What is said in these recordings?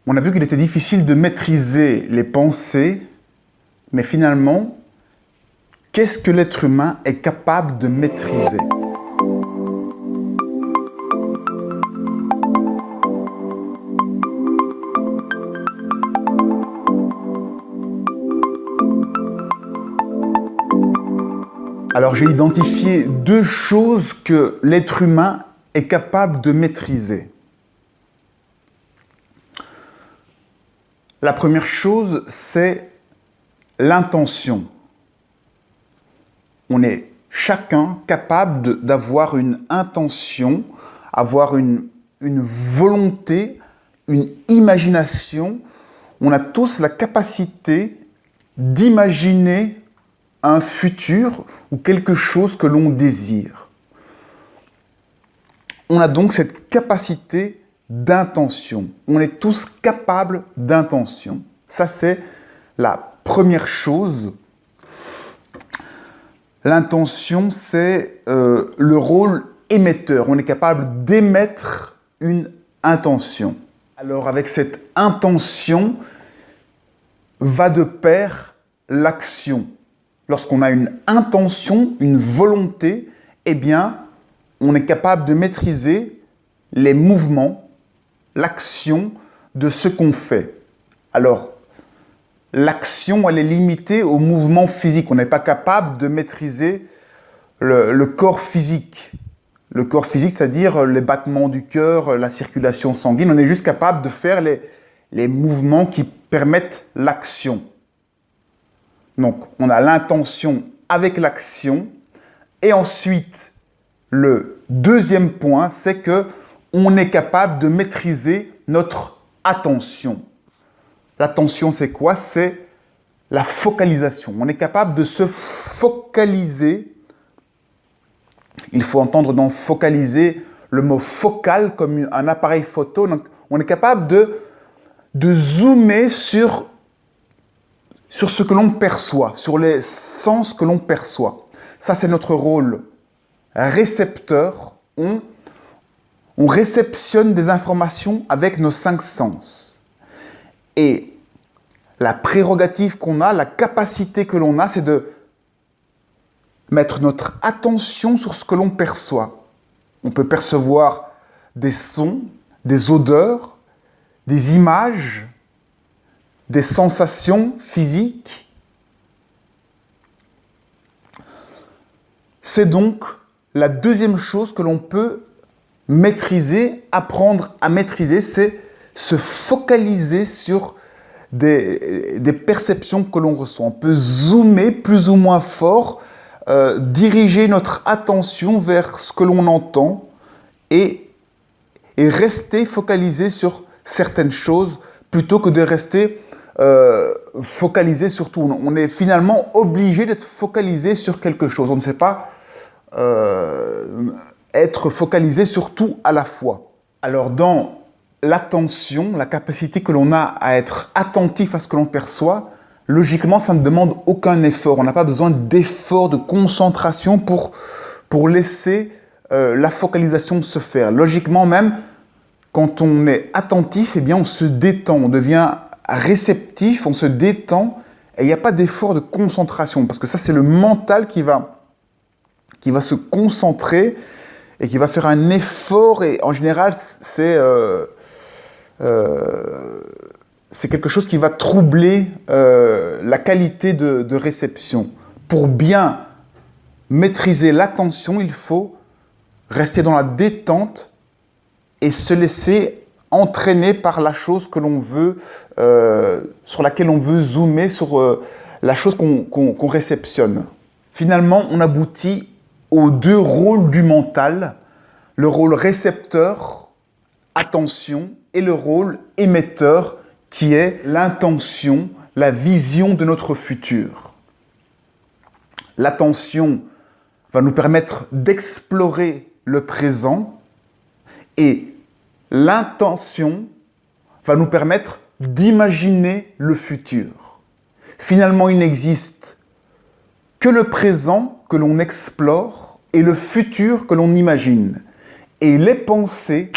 On a vu qu'il était difficile de maîtriser les pensées, mais finalement, qu'est-ce que l'être humain est capable de maîtriser? Alors j'ai identifié deux choses que l'être humain est capable de maîtriser. La première chose, c'est l'intention. On est chacun capable d'avoir une intention, avoir une volonté, une imagination. On a tous la capacité d'imaginer un futur ou quelque chose que l'on désire. On a donc cette capacité d'intention. On est tous capables d'intention. Ça, c'est la première chose. L'intention, c'est le rôle émetteur. On est capable d'émettre une intention. Alors, avec cette intention, va de pair l'action. Lorsqu'on a une intention, une volonté, eh bien, on est capable de maîtriser les mouvements, l'action de ce qu'on fait. Alors, l'action, elle est limitée au mouvement physique. On n'est pas capable de maîtriser le corps physique. Le corps physique, c'est-à-dire les battements du cœur, la circulation sanguine. On est juste capable de faire les mouvements qui permettent l'action. Donc, on a l'intention avec l'action. Et ensuite, le deuxième point, c'est qu'on est capable de maîtriser notre attention. L'attention, c'est quoi? C'est la focalisation. On est capable de se focaliser. Il faut entendre dans focaliser le mot focal comme un appareil photo. Donc, on est capable de zoomer sur ce que l'on perçoit, sur les sens que l'on perçoit. Ça, c'est notre rôle récepteur. On réceptionne des informations avec nos 5 sens. Et la prérogative qu'on a, la capacité que l'on a, c'est de mettre notre attention sur ce que l'on perçoit. On peut percevoir des sons, des odeurs, des images, des sensations physiques. C'est donc la deuxième chose que l'on peut maîtriser, apprendre à maîtriser, c'est se focaliser sur des perceptions que l'on reçoit. On peut zoomer plus ou moins fort, diriger notre attention vers ce que l'on entend et rester focalisé sur certaines choses plutôt que de rester focalisé sur tout. On est finalement obligé d'être focalisé sur quelque chose. On ne sait pas être focalisé sur tout à la fois. Alors dans l'attention, la capacité que l'on a à être attentif à ce que l'on perçoit, logiquement, ça ne demande aucun effort. On n'a pas besoin d'effort, de concentration pour laisser la focalisation se faire. Logiquement même, quand on est attentif, eh bien, on se détend, on devient réceptif, on se détend et il n'y a pas d'effort de concentration parce que ça, c'est le mental qui va se concentrer et qui va faire un effort et en général, c'est quelque chose qui va troubler la qualité de réception. Pour bien maîtriser l'attention, il faut rester dans la détente et se laisser entraîner par la chose que l'on veut, sur laquelle on veut zoomer, sur la chose qu'on réceptionne. Finalement, on aboutit aux deux rôles du mental, le rôle récepteur, attention, et le rôle émetteur, qui est l'intention, la vision de notre futur. L'attention va nous permettre d'explorer le présent et l'intention va nous permettre d'imaginer le futur. Finalement, il n'existe que le présent que l'on explore et le futur que l'on imagine. Et les pensées,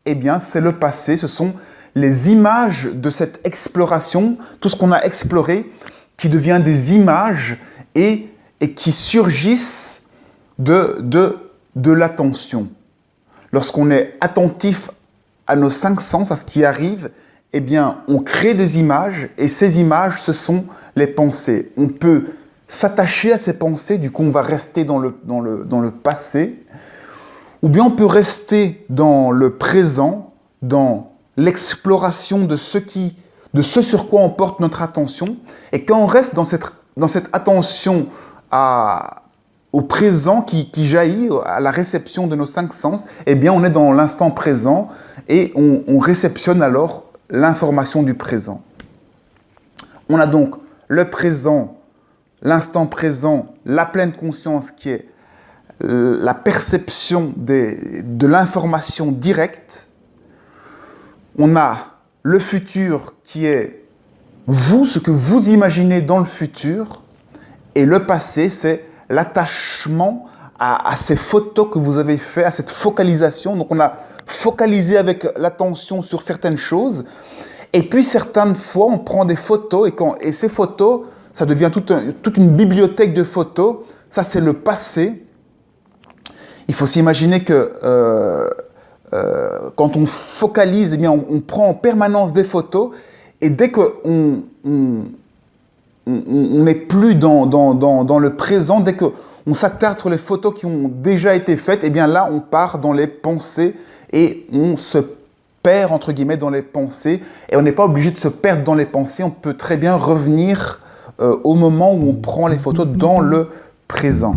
eh bien, c'est le passé, ce sont les images de cette exploration, tout ce qu'on a exploré, qui devient des images et qui surgissent de l'attention. Lorsqu'on est attentif à nos 5 sens, à ce qui arrive, eh bien, on crée des images et ces images, ce sont les pensées. On peut s'attacher à ces pensées, du coup, on va rester dans le passé, ou bien on peut rester dans le présent, dans l'exploration de ce sur quoi on porte notre attention. Et quand on reste dans cette attention au présent qui jaillit, à la réception de nos 5 sens, eh bien, on est dans l'instant présent et on réceptionne alors l'information du présent. On a donc le présent, l'instant présent, la pleine conscience qui est la perception de l'information directe. On a le futur qui est vous, ce que vous imaginez dans le futur. Et le passé, c'est l'attachement à ces photos que vous avez faites, à cette focalisation. Donc on a focalisé avec l'attention sur certaines choses. Et puis certaines fois, on prend des photos et ces photos, ça devient toute une bibliothèque de photos. Ça, c'est le passé. Il faut s'imaginer que quand on focalise, eh bien, on prend en permanence des photos. Et dès qu'on n'est plus dans le présent, dès qu'on s'attarde sur les photos qui ont déjà été faites, eh bien là, on part dans les pensées et on se perd, entre guillemets, dans les pensées. Et on n'est pas obligé de se perdre dans les pensées. On peut très bien revenir au moment où on prend les photos dans le présent.